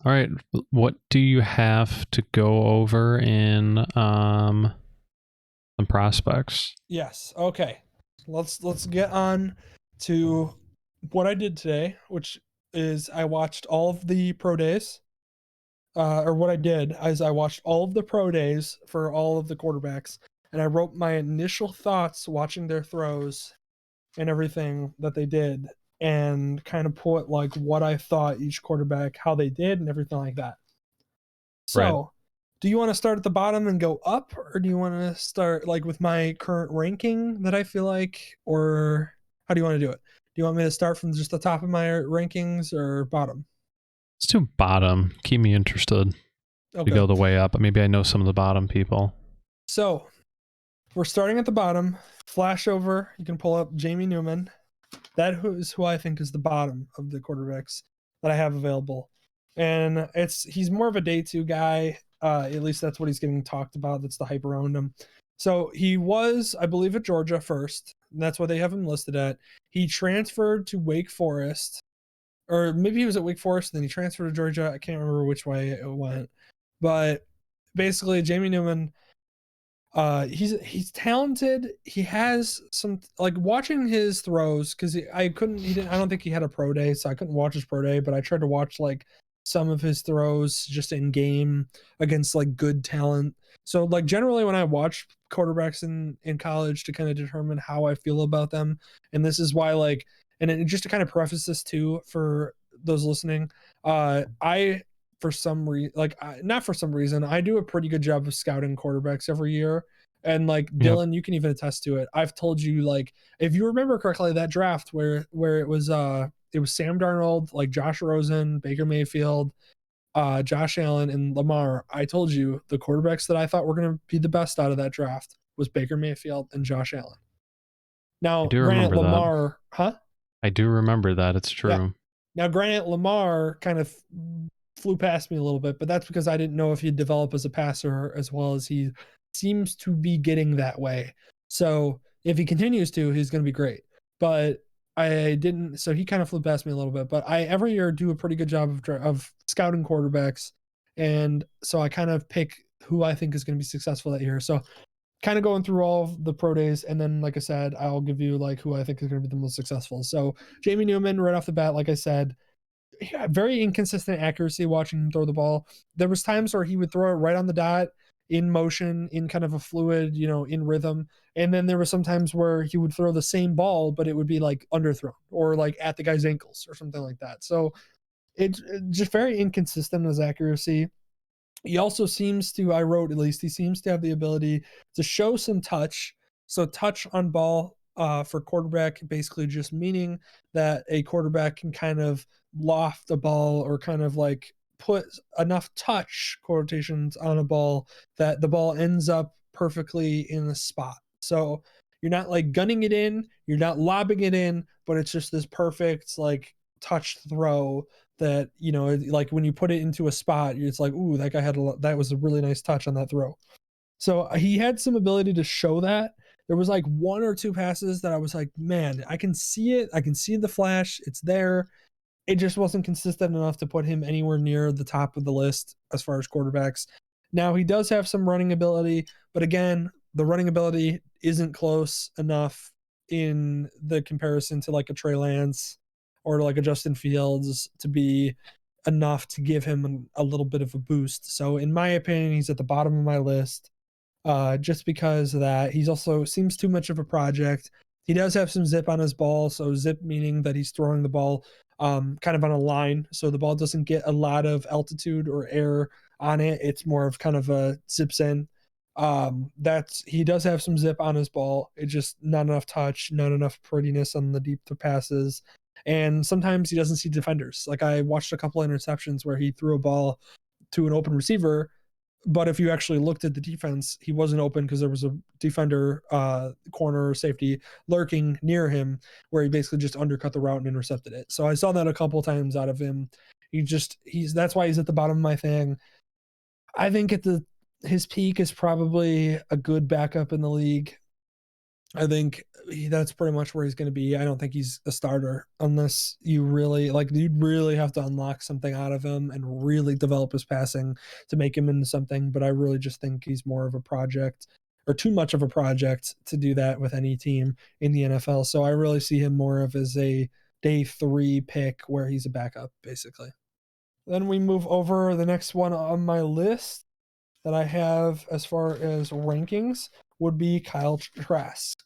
All right. What do you have to go over in some prospects? Yes. Okay. Let's get on to what I did today, which is I watched all of the pro days. Or what I did is I watched all of the pro days for all of the quarterbacks, and I wrote my initial thoughts watching their throws and everything that they did, and kind of put like what I thought each quarterback, how they did, and everything like that. Right. So, do you want to start at the bottom and go up, or do you want to start like with my current ranking that I feel like, or how do you want to do it? Do you want me to start from just the top of my rankings or bottom? Let's do bottom. Keep me interested. You Okay. go the way up. Maybe I know some of the bottom people. So, we're starting at the bottom. Flash over. You can pull up Jamie Newman. That is who I think is the bottom of the quarterbacks that I have available. And he's more of a day two guy. At least that's what he's getting talked about. That's the hype around him. So he was, I believe, at Georgia first. And that's what they have him listed at. He transferred to Wake Forest, or maybe he was at Wake Forest, and then he transferred to Georgia. I can't remember which way it went. But basically, Jamie Newman, he's talented. He has some, like, watching his throws, because I don't think he had a pro day, so I couldn't watch his pro day, but I tried to watch like some of his throws just in game against like good talent. So like generally when I watch quarterbacks in college to kind of determine how I feel about them, and this is why, like, and then just to kind of preface this too for those listening, I for some reason, like, not for some reason, I do a pretty good job of scouting quarterbacks every year. And like Yep. Dylan, you can even attest to it. I've told you, like, if you remember correctly, that draft where it was Sam Darnold, like Josh Rosen, Baker Mayfield, Josh Allen, and Lamar. I told you the quarterbacks that I thought were going to be the best out of that draft was Baker Mayfield and Josh Allen. I Now, do granted, remember that. Lamar, huh? I do remember that. It's Yeah. true. Now, granted, Lamar kind of flew past me a little bit, but that's because I didn't know if he'd develop as a passer as well as he seems to be getting that way. So if he continues to, he's going to be great. But I didn't, so he kind of flew past me a little bit. But I every year do a pretty good job of scouting quarterbacks, and so I kind of pick who I think is going to be successful that year. So kind of going through all of the pro days, and then like I said, I'll give you like who I think is going to be the most successful. So Jamie Newman, right off the bat, like I said, very inconsistent accuracy watching him throw the ball. There was times where he would throw it right on the dot, in motion, in kind of a fluid, in rhythm. And then there was some times where he would throw the same ball, but it would be like underthrown or like at the guy's ankles or something like that. So it's just very inconsistent in his accuracy. He also seems to, I wrote at least, he seems to have the ability to show some touch. So touch on ball, for quarterback, basically just meaning that a quarterback can kind of loft a ball or kind of like put enough touch quotations on a ball that the ball ends up perfectly in the spot. So you're not like gunning it in, you're not lobbing it in, but it's just this perfect like touch throw that, like when you put it into a spot, it's like, ooh, that guy that was a really nice touch on that throw. So he had some ability to show that. There was like one or two passes that I was like, man, I can see it. I can see the flash. It's there. It just wasn't consistent enough to put him anywhere near the top of the list as far as quarterbacks. Now he does have some running ability, but again, the running ability isn't close enough in the comparison to like a Trey Lance or like a Justin Fields to be enough to give him a little bit of a boost. So in my opinion, he's at the bottom of my list, just because of that. He's also seems too much of a project. He does have some zip on his ball, so zip meaning that he's throwing the ball kind of on a line, so the ball doesn't get a lot of altitude or air on it. It's more of kind of a zips in. That's he does have some zip on his ball. It's just not enough touch, not enough prettiness on the deep passes. And sometimes he doesn't see defenders. Like I watched a couple of interceptions where he threw a ball to an open receiver, but if you actually looked at the defense, he wasn't open because there was a defender, corner safety lurking near him, where he basically just undercut the route and intercepted it. So I saw that a couple times out of him. He's that's why he's at the bottom of my thing. I think his peak is probably a good backup in the league. I think that's pretty much where he's going to be. I don't think he's a starter unless you really you'd really have to unlock something out of him and really develop his passing to make him into something. But I really just think he's more of a project, or too much of a project to do that with any team in the NFL. So I really see him more of as a day 3 pick where he's a backup, basically. Then we move over. The next one on my list that I have as far as rankings would be Kyle Trask.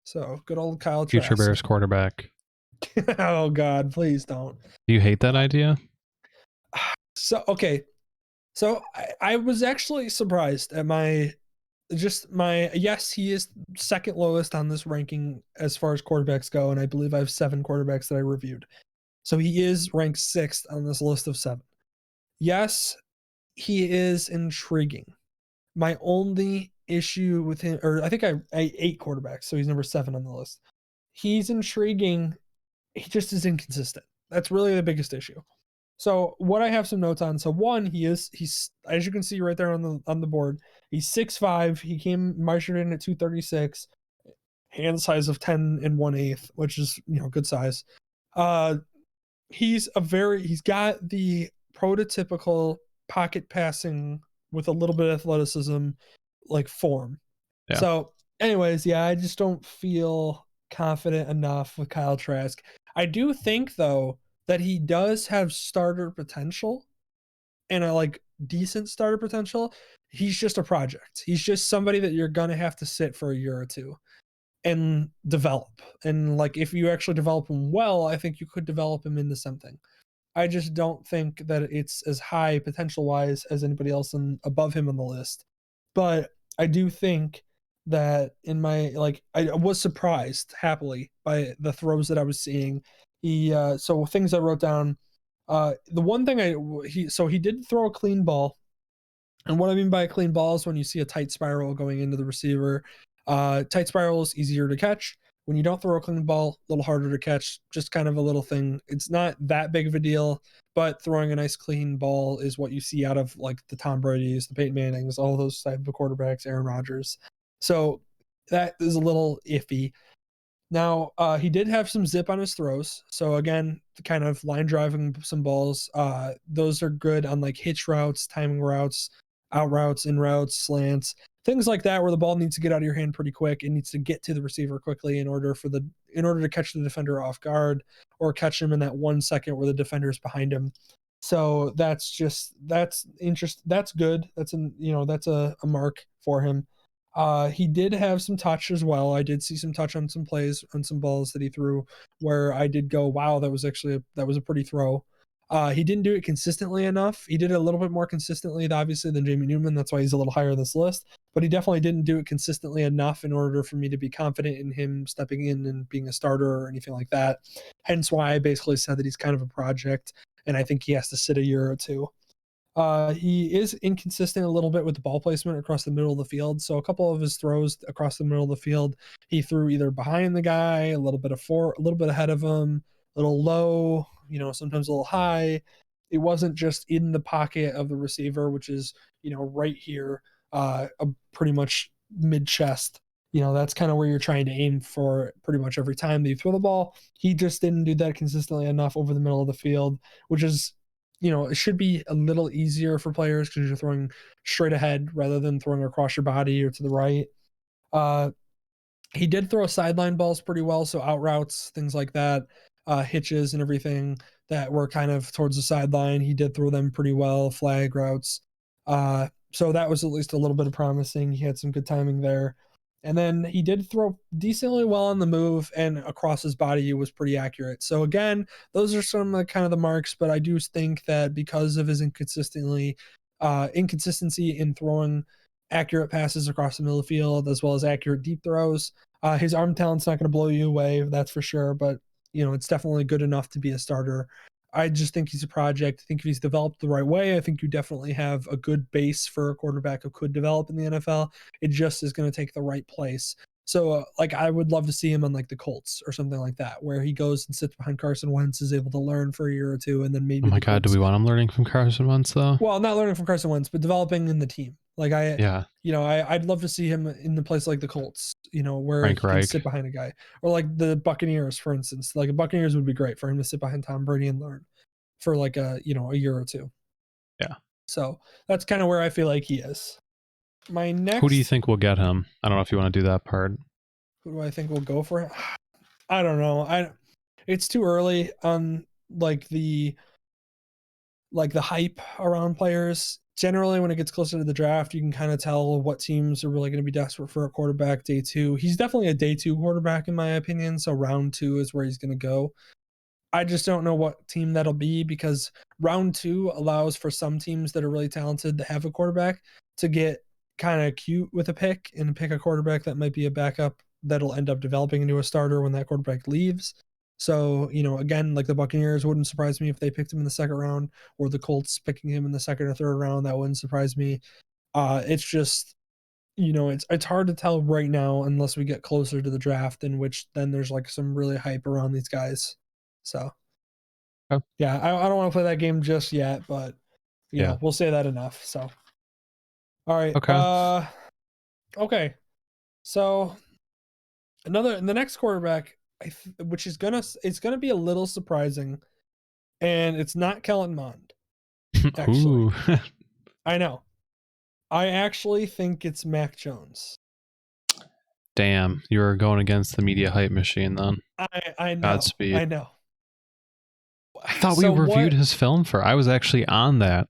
So good old Kyle Trask. Future Bears quarterback. Oh God, please don't. Do you hate that idea? So okay. So I was actually surprised at yes, he is second lowest on this ranking as far as quarterbacks go, and I believe I have 7 quarterbacks that I reviewed. So he is ranked 6th on this list of 7. Yes, he is intriguing. My only issue with him, or I think I 8 quarterbacks, so he's number 7 on the list. He's intriguing. He just is inconsistent. That's really the biggest issue. So what I have some notes on. So one, he's as you can see right there on the board, he's 6'5". He came measured in at 236, hand size of 10 1/8, which is good size. He's got the prototypical pocket passing with a little bit of athleticism form. Yeah. So anyways, yeah, I just don't feel confident enough with Kyle Trask. I do think though that he does have starter potential and a decent starter potential. He's just a project. He's just somebody that you're going to have to sit for a year or two and develop. And if you actually develop him well, I think you could develop him into something. I just don't think that it's as high potential wise as anybody else above him on the list. But I do think that in my I was surprised happily by the throws that I was seeing. So things I wrote down. The one thing he did throw a clean ball, and what I mean by a clean ball is when you see a tight spiral going into the receiver. Tight spiral is easier to catch. When you don't throw a clean ball, a little harder to catch. Just kind of a little thing. It's not that big of a deal, but throwing a nice clean ball is what you see out of the Tom Brady's, the Peyton Mannings, all those type of quarterbacks, Aaron Rodgers. So that is a little iffy. Now, he did have some zip on his throws. So again, kind of line driving some balls. Those are good on hitch routes, timing routes, out routes, in routes, slants, things like that, where the ball needs to get out of your hand pretty quick. It needs to get to the receiver quickly in order to catch the defender off guard or catch him in that 1 second where the defender is behind him. So that's interesting. That's good. That's a mark for him. He did have some touch as well. I did see some touch on some plays, on some balls that he threw where I did go, wow, that was a pretty throw. He didn't do it consistently enough. He did it a little bit more consistently, obviously, than Jamie Newman. That's why he's a little higher on this list. But he definitely didn't do it consistently enough in order for me to be confident in him stepping in and being a starter or anything like that. Hence why I basically said that he's kind of a project, and I think he has to sit a year or two. He is inconsistent a little bit with the ball placement across the middle of the field. So a couple of his throws across the middle of the field, he threw either behind the guy, a little bit ahead of him, a little low, sometimes a little high. It wasn't just in the pocket of the receiver, which is, right here, pretty much mid chest. That's kind of where you're trying to aim for pretty much every time that you throw the ball. He just didn't do that consistently enough over the middle of the field, which is, it should be a little easier for players because you're throwing straight ahead rather than throwing across your body or to the right. He did throw sideline balls pretty well, so out routes, things like that, hitches and everything that were kind of towards the sideline. He did throw them pretty well, flag routes. So that was at least a little bit of promising. He had some good timing there. And then he did throw decently well on the move, and across his body, he was pretty accurate. So again, those are some of kind of the marks, but I do think that because of his inconsistency in throwing accurate passes across the middle of the field, as well as accurate deep throws, his arm talent's not going to blow you away, that's for sure. But, it's definitely good enough to be a starter. I just think he's a project. I think if he's developed the right way, I think you definitely have a good base for a quarterback who could develop in the NFL. It just is going to take the right place. So, I would love to see him on the Colts or something like that, where he goes and sits behind Carson Wentz, is able to learn for a year or two, and then maybe. Oh my God, do we want him learning from Carson Wentz though? Well, not learning from Carson Wentz, but developing in the team. Like Yeah. I'd love to see him in the place like the Colts, where Frank he can Reich. sit behind a guy, or like the Buccaneers, for instance. Like the Buccaneers would be great for him to sit behind Tom Brady and learn for like a year or two. Yeah. So that's kind of where I feel like he is. My Who do you next, think will get him? I don't know if you want to do that part. who do I think will go for him? I don't know. It's too early on the hype around players. Generally, when it gets closer to the draft, you can kind of tell what teams are really going to be desperate for a quarterback day 2. He's definitely a day 2 quarterback in my opinion. So round 2 is where he's going to go. I just don't know what team that'll be, because round 2 allows for some teams that are really talented to have a quarterback to get kind of cute with a pick and pick a quarterback that might be a backup that'll end up developing into a starter when that quarterback leaves. So, again, like the Buccaneers, wouldn't surprise me if they picked him in the second round, or the Colts picking him in the second or third round. That wouldn't surprise me. It's just, it's hard to tell right now unless we get closer to the draft, in which then there's like some really hype around these guys. So, Oh. yeah, I don't want to play that game just yet, but Yeah. we'll say that enough. So, all right. Okay. Okay. So the next quarterback, which is it's gonna be a little surprising, and it's not Kellen Mond. Actually, Ooh. I know. I actually think it's Mac Jones. Damn, you were going against the media hype machine then. I know. Godspeed. I know. I thought we So reviewed what? his film for. I was actually on that.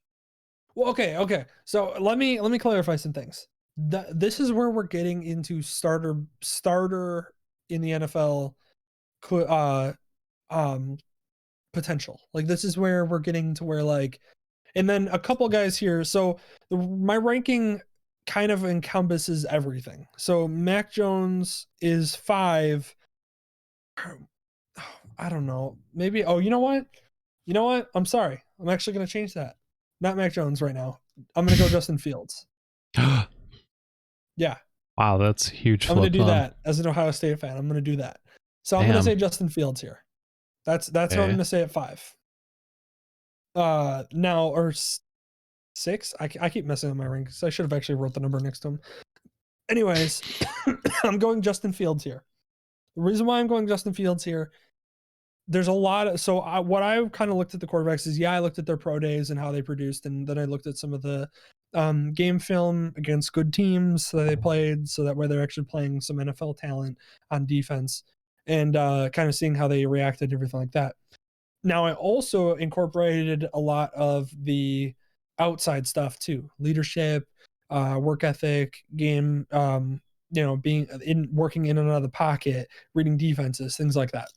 Well, okay. So let me clarify some things. This is where we're getting into starter in the NFL um potential. Like this is where we're getting to where like, and then a couple guys here. So my ranking kind of encompasses everything. So Mac Jones is 5. I don't know. Maybe. Oh, you know what? I'm sorry. I'm actually going to change that. Not Mac Jones right now. I'm going to go Justin Fields. Yeah. Wow, that's a huge I'm going to flip do then. that as an Ohio State fan. I'm going to do that. So I'm Damn. going to say Justin Fields here. That's what I'm Okay. going to say at 5. Now, or 6. I keep messing up my rankings. I should have actually wrote the number next to him. Anyways, I'm going Justin Fields here. The reason why I'm going Justin Fields here, there's a lot of, what I kind of looked at the quarterbacks is, I looked at their pro days and how they produced, and then I looked at some of the game film against good teams that they played, so that way they're actually playing some NFL talent on defense, and kind of seeing how they reacted, everything like that. Now, I also incorporated a lot of the outside stuff too: leadership, work ethic, game, being working in and out of the pocket, reading defenses, things like that.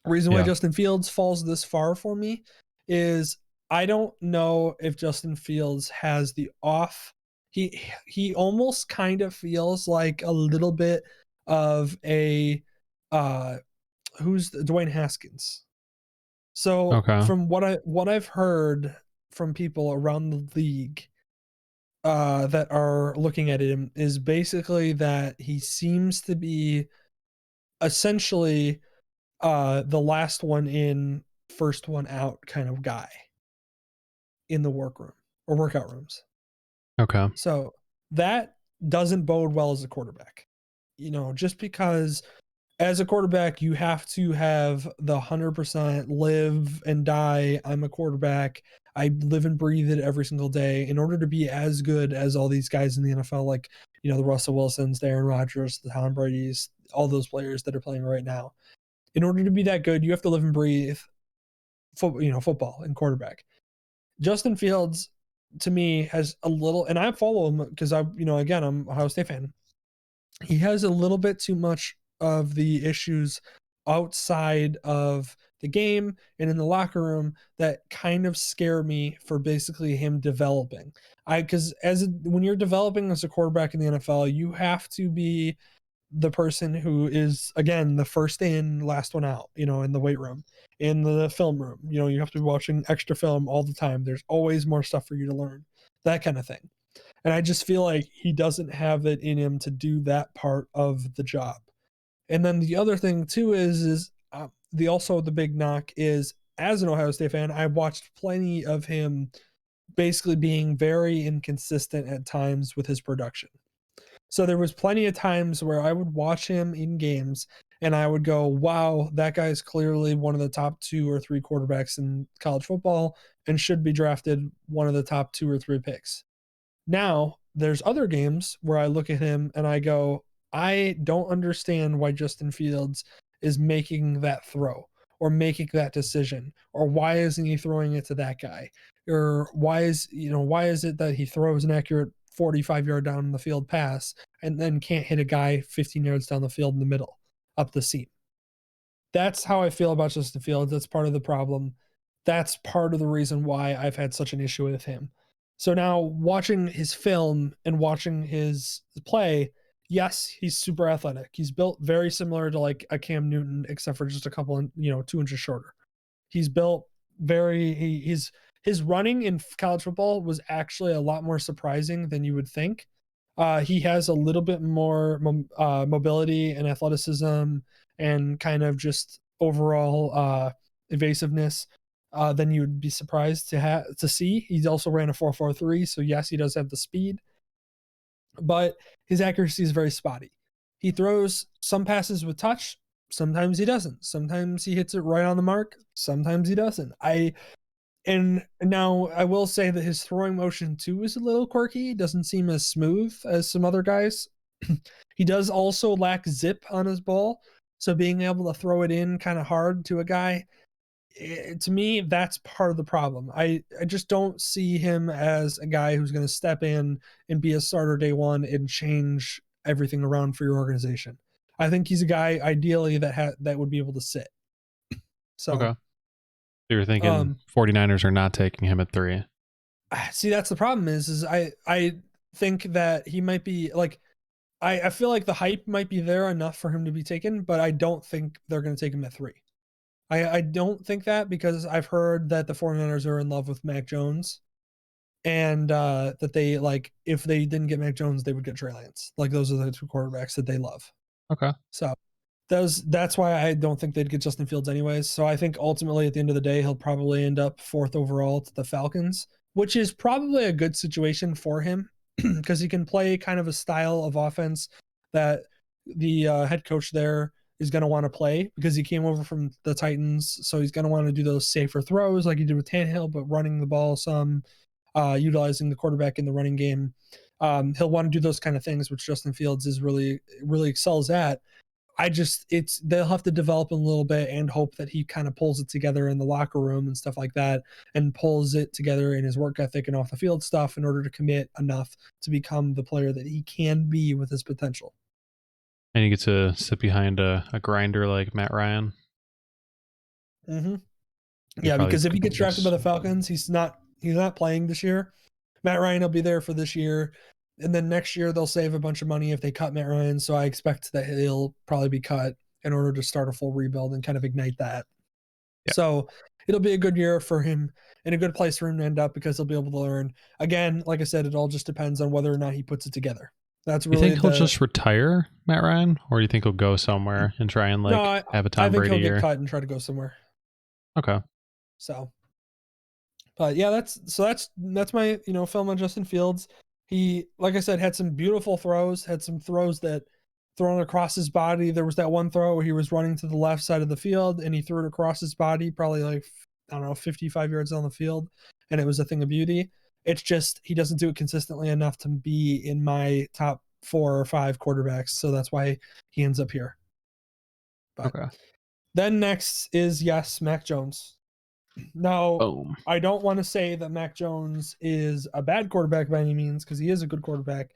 Reason why Justin Fields falls this far for me is I don't know if Justin Fields has the off. He almost kind of feels like a little bit of a who's Dwayne Haskins. So from what I've heard from people around the league that are looking at him, is basically that he seems to be essentially the last one in, first one out kind of guy in the workroom or workout rooms. Okay. So that doesn't bode well as a quarterback. Just because as a quarterback, you have to have the 100% live and die. I'm a quarterback. I live and breathe it every single day in order to be as good as all these guys in the NFL, like, the Russell Wilsons, the Aaron Rodgers, the Tom Brady's, all those players that are playing right now. In order to be that good, you have to live and breathe football and quarterback. Justin Fields, to me, has a little, and I follow him because again, I'm a Ohio State fan. He has a little bit too much of the issues outside of the game and in the locker room that kind of scare me for basically him developing. Because when you're developing as a quarterback in the NFL, you have to be the person who is, again, the first in, last one out, in the weight room, in the film room. You have to be watching extra film all the time. There's always more stuff for you to learn, that kind of thing. And I just feel like he doesn't have it in him to do that part of the job. And then the other thing too is the big knock is, as an Ohio State fan, I watched plenty of him basically being very inconsistent at times with his production. So there was plenty of times where I would watch him in games and I would go, wow, that guy's clearly one of the top 2 or 3 quarterbacks in college football and should be drafted one of the top 2 or 3 picks. Now, there's other games where I look at him and I go, I don't understand why Justin Fields is making that throw or making that decision, or why isn't he throwing it to that guy, or why is it that he throws an accurate 45-yard down the field pass and then can't hit a guy 15 yards down the field in the middle up the seam. That's how I feel about Justin Fields. That's part of the problem. That's part of the reason why I've had such an issue with him. So now watching his film and watching his play, yes, he's super athletic. He's built very similar to like a Cam Newton, except for just a couple, 2 inches shorter. He's built his running in college football was actually a lot more surprising than you would think. He has a little bit more mobility and athleticism and kind of just overall evasiveness than you would be surprised to see. He also ran a 4.43, so yes, he does have the speed, but his accuracy is very spotty. He throws some passes with touch, sometimes he doesn't. Sometimes he hits it right on the mark, sometimes he doesn't. And now I will say that his throwing motion too is a little quirky. It doesn't seem as smooth as some other guys. He does also lack zip on his ball. So being able to throw it in kind of hard to a guy, to me, that's part of the problem. I just don't see him as a guy who's going to step in and be a starter day one and change everything around for your organization. I think he's a guy ideally that would be able to sit. So Okay. So you're thinking um 49ers are not taking him at 3. see, that's the problem is I think that he might be like, I feel like the hype might be there enough for him to be taken, but I don't think they're going to take him at 3. I don't think that, because I've heard that the 49ers are in love with Mac Jones, and that they, like, if they didn't get Mac Jones, they would get Trey Lance. Like, those are the 2 quarterbacks that they love. Okay. So that's why I don't think they'd get Justin Fields anyways. So I think ultimately at the end of the day, he'll probably end up 4th overall to the Falcons, which is probably a good situation for him because he can play kind of a style of offense that the head coach there is going to want to play, because he came over from the Titans. So he's going to want to do those safer throws like he did with Tannehill, but running the ball some, utilizing the quarterback in the running game. He'll want to do those kind of things, which Justin Fields is really excels at. They'll have to develop a little bit and hope that he kind of pulls it together in the locker room and stuff like that, and pulls it together in his work ethic and off the field stuff in order to commit enough to become the player that he can be with his potential. And you get to sit behind a grinder like Matt Ryan. Mm-hmm. Yeah, because if he gets drafted by the Falcons, he's not playing this year. Matt Ryan will be there for this year. And then next year they'll save a bunch of money if they cut Matt Ryan. So I expect that he'll probably be cut in order to start a full rebuild and kind of ignite that. Yeah. So it'll be a good year for him and a good place for him to end up, because he'll be able to learn. Again, like I said, it all just depends on whether or not he puts it together. That's really. You think he'll just retire, Matt Ryan, or do you think he'll go somewhere and try and have a Tom Brady year? I think he'll get cut and try to go somewhere. Okay. So, but yeah, that's my film on Justin Fields. He, like I said, had some beautiful throws, had some throws that thrown across his body. There was that one throw where he was running to the left side of the field and he threw it across his body, probably like, I don't know, 55 yards on the field. And it was a thing of beauty. It's just, he doesn't do it consistently enough to be in my top 4 or 5 quarterbacks. So that's why he ends up here. But okay. Then next is, yes, Mac Jones. Now, I don't want to say that Mac Jones is a bad quarterback by any means, because he is a good quarterback.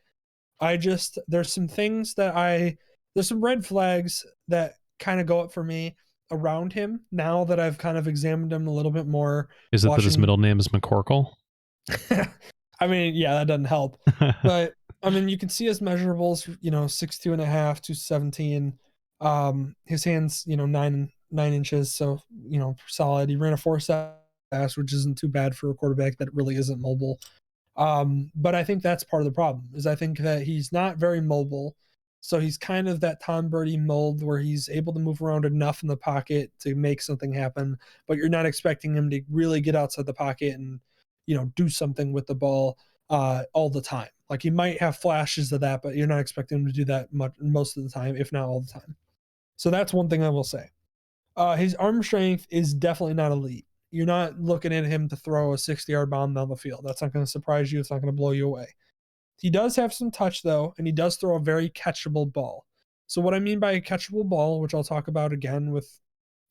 There's some things there's some red flags that kind of go up for me around him now that I've kind of examined him a little bit more. Is it that his middle name is McCorkle? I mean, yeah, that doesn't help. But I mean, you can see his measurables, 6'2.5", 217. His hands, 9 inches, so solid. He ran a 4.7 pass, which isn't too bad for a quarterback that really isn't mobile. But I think that's part of the problem, is I think that he's not very mobile. So he's kind of that Tom Brady mold where he's able to move around enough in the pocket to make something happen, but you're not expecting him to really get outside the pocket and, do something with the ball all the time. Like he might have flashes of that, but you're not expecting him to do that much most of the time, if not all the time. So that's one thing I will say. His arm strength is definitely not elite. You're not looking at him to throw a 60-yard bomb down the field. That's not going to surprise you. It's not going to blow you away. He does have some touch, though, and he does throw a very catchable ball. So what I mean by a catchable ball, which I'll talk about again with,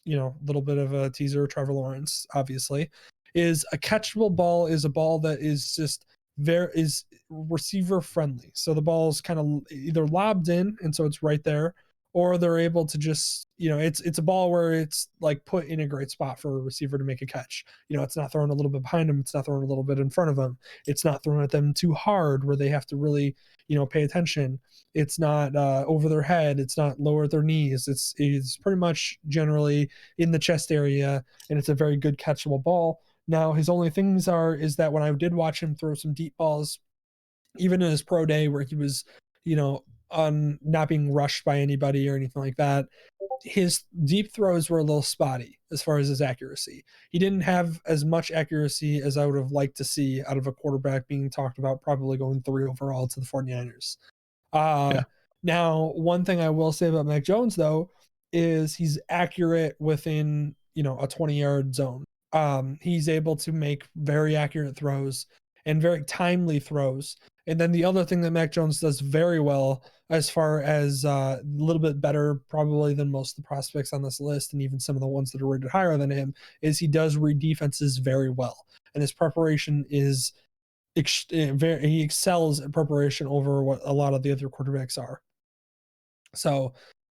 a little bit of a teaser, Trevor Lawrence, obviously, is a catchable ball is a ball that is just is receiver friendly. So the ball is kind of either lobbed in, and so it's right there, or they're able to just, it's a ball where it's like put in a great spot for a receiver to make a catch. It's not thrown a little bit behind them. It's not thrown a little bit in front of them. It's not thrown at them too hard where they have to really, pay attention. It's not over their head. It's not lower at their knees. It's pretty much generally in the chest area, and it's a very good catchable ball. Now, his only things is that when I did watch him throw some deep balls, even in his pro day where he was, on not being rushed by anybody or anything like that, his deep throws were a little spotty as far as his accuracy. He didn't have as much accuracy as I would have liked to see out of a quarterback being talked about probably going 3 overall to the 49ers. Yeah. Now, one thing I will say about Mac Jones, though, is he's accurate within, a 20-yard zone. He's able to make very accurate throws and very timely throws. And then the other thing that Mac Jones does very well, as far as a little bit better probably than most of the prospects on this list, and even some of the ones that are rated higher than him, is he does read defenses very well. And his preparation is he excels at preparation over what a lot of the other quarterbacks are. So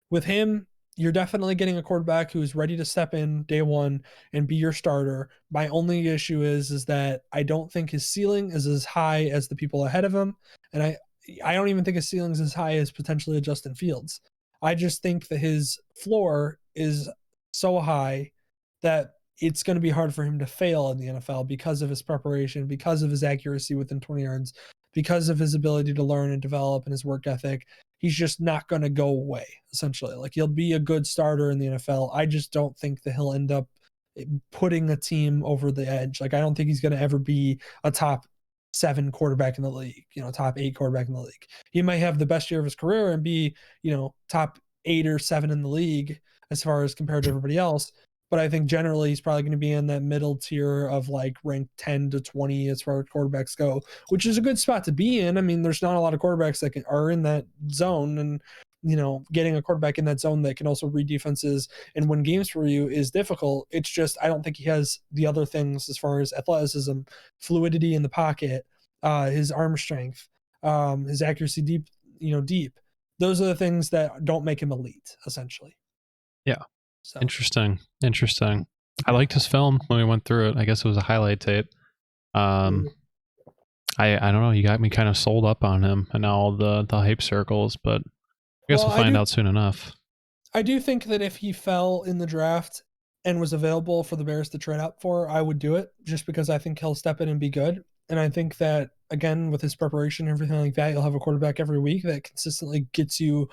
with him, you're definitely getting a quarterback who's ready to step in day one and be your starter. My only issue is that I don't think his ceiling is as high as the people ahead of him. And I don't even think his ceiling is as high as potentially a Justin Fields. I just think that his floor is so high that it's going to be hard for him to fail in the NFL because of his preparation, because of his accuracy within 20 yards, because of his ability to learn and develop and his work ethic. He's just not going to go away, essentially. Like, he'll be a good starter in the NFL. I just don't think that he'll end up putting a team over the edge. Like, I don't think he's going to ever be a top 7 quarterback in the league, top 8 quarterback in the league. He might have the best year of his career and be, top 8 or 7 in the league as far as compared to everybody else. But I think generally he's probably going to be in that middle tier of like ranked 10 to 20 as far as quarterbacks go, which is a good spot to be in. I mean, there's not a lot of quarterbacks that are in that zone, and getting a quarterback in that zone that can also read defenses and win games for you is difficult. It's just, I don't think he has the other things as far as athleticism, fluidity in the pocket, his arm strength, his accuracy deep. Those are the things that don't make him elite, essentially. Yeah. So. Interesting. I liked his film when we went through it. I guess it was a highlight tape. I don't know. You got me kind of sold up on him and all the hype circles, but I guess we'll find out soon enough. I do think that if he fell in the draft and was available for the Bears to trade up for, I would do it, just because I think he'll step in and be good. And I think that, again, with his preparation and everything like that, you'll have a quarterback every week that consistently puts you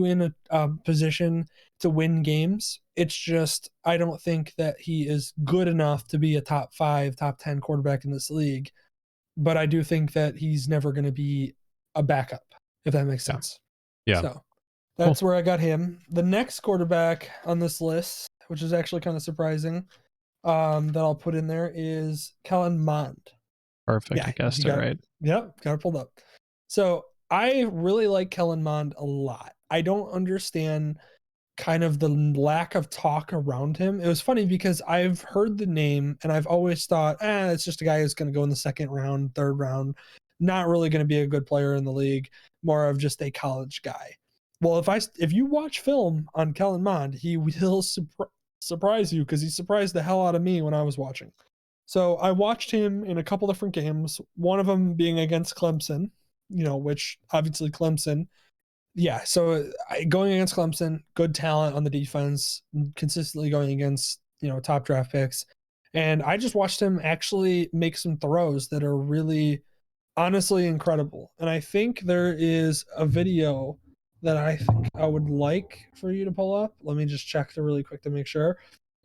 in a position to win games. It's just, I don't think that he is good enough to be a top 5, top 10 quarterback in this league. But I do think that he's never going to be a backup, if that makes sense. Yeah. So that's where I got him. The next quarterback on this list, which is actually kind of surprising, that I'll put in there is Kellen Mond. Perfect. Yeah, I guessed it right. Yep, got it pulled up. So I really like Kellen Mond a lot. I don't understand kind of the lack of talk around him. It was funny because I've heard the name and I've always thought, it's just a guy who's going to go in the 2nd round, 3rd round, not really going to be a good player in the league, more of just a college guy. Well, if you watch film on Kellen Mond, he will surprise you, because he surprised the hell out of me when I was watching. So I watched him in a couple different games, one of them being against Clemson, which obviously Clemson. Yeah, so going against Clemson, good talent on the defense, consistently going against, top draft picks. And I just watched him actually make some throws that are really, honestly incredible. And I think there is a video that I think I would like for you to pull up. Let me just check really quick to make sure.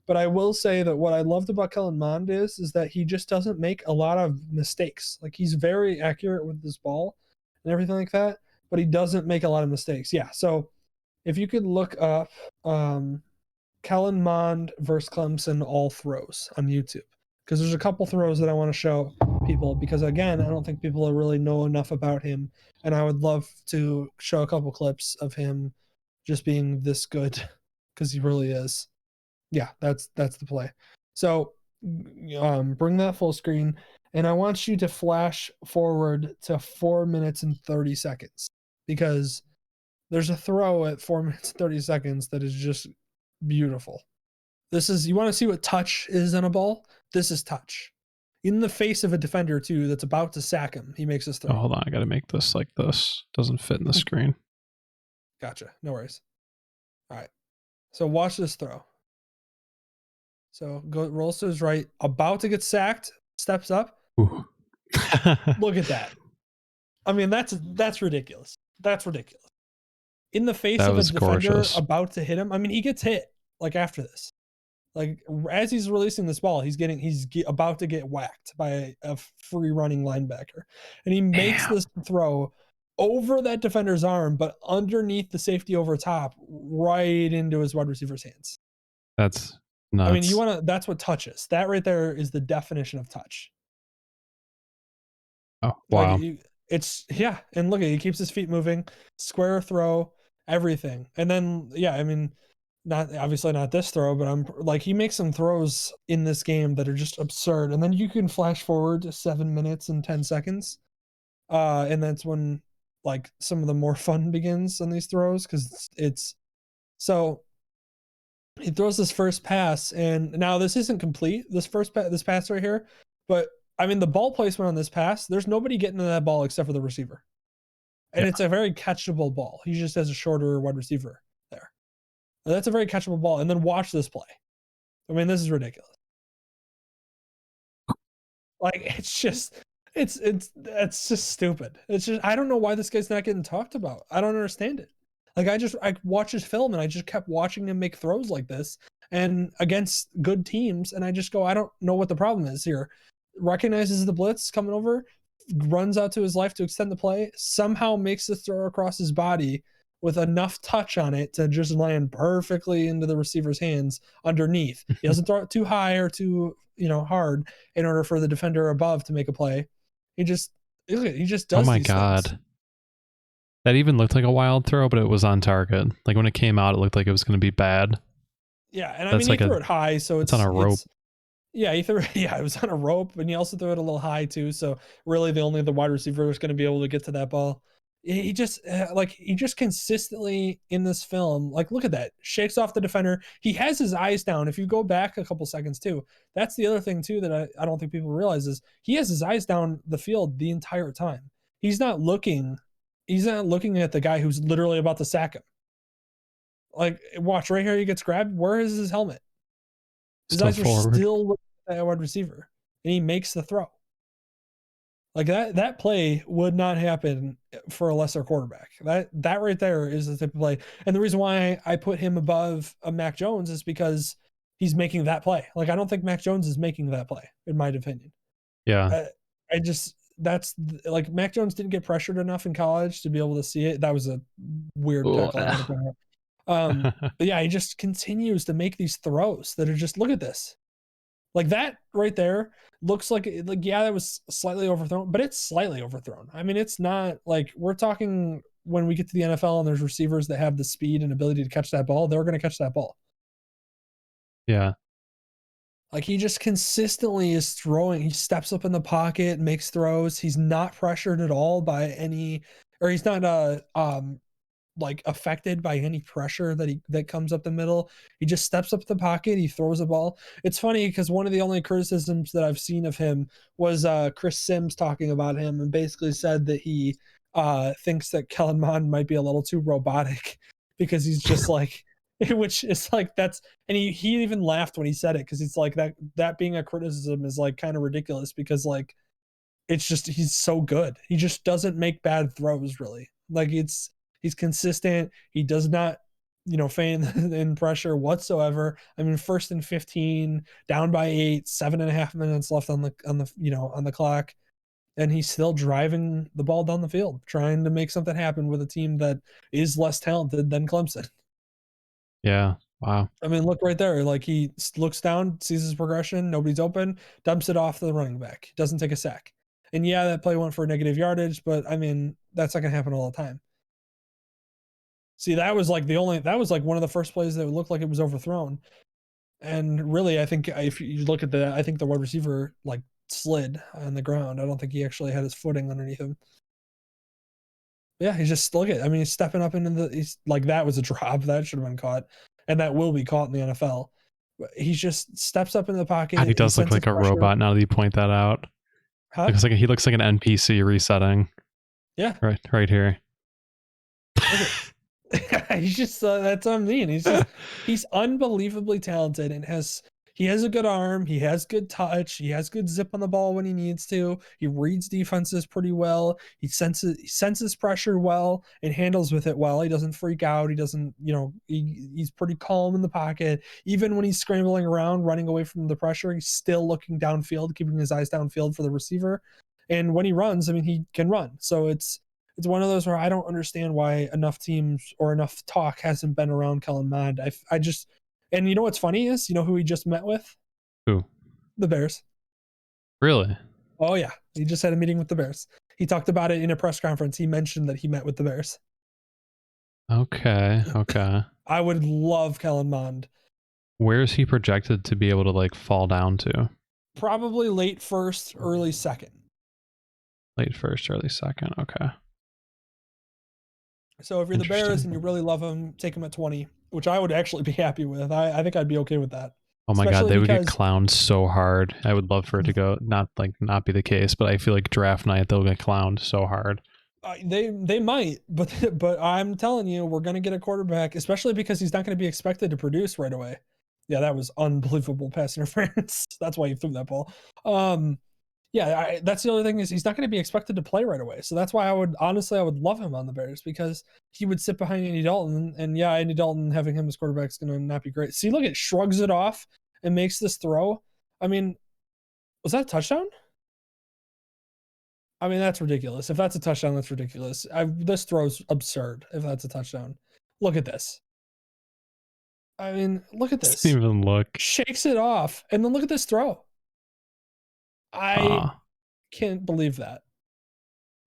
But I will say that what I loved about Kellen Mond is that he just doesn't make a lot of mistakes. Like he's very accurate with his ball and everything like that, but he doesn't make a lot of mistakes. Yeah. So if you could look up Kellen Mond versus Clemson all throws on YouTube, because there's a couple throws that I want to show people, because again, I don't think people really know enough about him, and I would love to show a couple clips of him just being this good, because he really is. Yeah, that's the play. So bring that full screen, and I want you to flash forward to 4 minutes and 30 seconds, because there's a throw at 4 minutes and 30 seconds that is just beautiful. This is, you want to see what touch is on a ball? This is touch. In the face of a defender too that's about to sack him, he makes this throw. Oh, hold on, I gotta make this like this. Doesn't fit in the screen. Gotcha. No worries. All right. So watch this throw. So rolls to his right, about to get sacked, steps up. Ooh. Look at that. I mean, that's ridiculous. That's ridiculous. In the face of a defender gorgeous. about to hit him. I mean, he gets hit like after this. Like as he's releasing this ball, he's about to get whacked by a free running linebacker, and he makes this throw over that defender's arm, but underneath the safety over top, right into his wide receiver's hands. That's nuts. I mean, that's what touch is. That right there is the definition of touch. Oh, wow. Like and look at it, he keeps his feet moving, square throw, everything. And then I mean, obviously not this throw, but I'm like, he makes some throws in this game that are just absurd. And then you can flash forward to 7 minutes and 10 seconds. And that's when like some of the more fun begins on these throws, because it's so he throws this first pass, and now this isn't complete, this pass right here, but I mean, the ball placement on this pass, there's nobody getting to that ball except for the receiver. And it's a very catchable ball. He just has a shorter wide receiver there. And that's a very catchable ball. And then watch this play. I mean, this is ridiculous. Like, it's just stupid. It's just, I don't know why this guy's not getting talked about. I don't understand it. Like, I watched his film and I just kept watching him make throws like this and against good teams. And I just go, I don't know what the problem is here. Recognizes the blitz coming over, runs out to his left to extend the play, somehow makes the throw across his body with enough touch on it to just land perfectly into the receiver's hands underneath. He doesn't throw it too high or too, hard in order for the defender above to make a play. He just does. Oh my these God. things. That even looked like a wild throw, but it was on target. Like when it came out, it looked like it was going to be bad. Yeah, and I mean, he threw it high, so it's on a rope. He threw it. Yeah, it was on a rope, and he also threw it a little high too. So really, the wide receiver was going to be able to get to that ball. He just consistently in this film, like, look at that, shakes off the defender. He has his eyes down. If you go back a couple seconds too, that's the other thing too that I don't think people realize is he has his eyes down the field the entire time. He's not looking at the guy who's literally about to sack him. Like, watch right here, he gets grabbed. Where is his helmet? His eyes are still looking at that wide receiver, and he makes the throw. Like that play would not happen for a lesser quarterback. That right there is the type of play. And the reason why I put him above Mac Jones is because he's making that play. Like, I don't think Mac Jones is making that play, in my opinion. Yeah. That's like, Mac Jones didn't get pressured enough in college to be able to see it. That was a weird tackle. But yeah, he just continues to make these throws that are just, look at this. Like, that right there looks like that was slightly overthrown, but it's slightly overthrown. I mean, it's not like, we're talking when we get to the NFL and there's receivers that have the speed and ability to catch that ball, they're going to catch that ball. Yeah. Like, he just consistently is throwing. He steps up in the pocket, makes throws. He's not pressured at all by he's not like affected by any pressure that comes up the middle. He just steps up the pocket. He throws a ball. It's funny because one of the only criticisms that I've seen of him was Chris Sims talking about him and basically said that he thinks that Kellen Mond might be a little too robotic because he's just like, which is like, that's, and he even laughed when he said it, because it's like that being a criticism is like kind of ridiculous, because like, it's just, he's so good. He just doesn't make bad throws really. Like, he's consistent. He does not feign in pressure whatsoever. I mean, 1st and 15, down by 8, 7.5 minutes left on the clock, and he's still driving the ball down the field, trying to make something happen with a team that is less talented than Clemson. Yeah. Wow. I mean, look right there. Like, he looks down, sees his progression, nobody's open, dumps it off to the running back, doesn't take a sack. And yeah, that play went for negative yardage, but I mean, that's not going to happen all the time. See, that was like one of the first plays that looked like it was overthrown. And really, I think if you look at I think the wide receiver like slid on the ground. I don't think he actually had his footing underneath him. Yeah, he's just he's stepping up he's like, that was a drop that should have been caught, and that will be caught in the NFL. But he just steps up in the pocket. God, he does look like a robot now that you point that out. Huh? He looks like an NPC resetting. Yeah, right here. He's just that's what I mean. He's unbelievably talented and he has a good arm, he has good touch, he has good zip on the ball when he needs to. He reads defenses pretty well. He senses pressure well and handles with it well. He doesn't freak out. He doesn't, he's pretty calm in the pocket. Even when he's scrambling around, running away from the pressure, he's still looking downfield, keeping his eyes downfield for the receiver. And when he runs, I mean, he can run. So it's one of those where I don't understand why enough teams or enough talk hasn't been around Kellen Mond. I just, and you know what's funny is, you know who he just met with? Who? The Bears. Really? Oh yeah, he just had a meeting with the Bears. He talked about it in a press conference. He mentioned that he met with the Bears. Okay. I would love Kellen Mond. Where is he projected to be able to like fall down to? Probably late first, early second. Late first, early second. Okay. So if you're the Bears and you really love him, take him at 20, which I would actually be happy with. I think I'd be okay with that. Oh my God, they would get clowned so hard. I would love for it to go not be the case, but I feel like draft night they'll get clowned so hard. They might, but I'm telling you, we're gonna get a quarterback, especially because he's not going to be expected to produce right away. Yeah, that was unbelievable pass interference. That's why he threw that ball. Yeah, that's the other thing is he's not going to be expected to play right away. So that's why I would love him on the Bears, because he would sit behind Andy Dalton. And yeah, Andy Dalton having him as quarterback is going to not be great. See, look, it shrugs it off and makes this throw. I mean, was that a touchdown? I mean, that's ridiculous. If that's a touchdown, that's ridiculous. This throw's absurd if that's a touchdown. Look at this. I mean, look at this. Doesn't even look. Shakes it off. And then look at this throw. I can't believe that.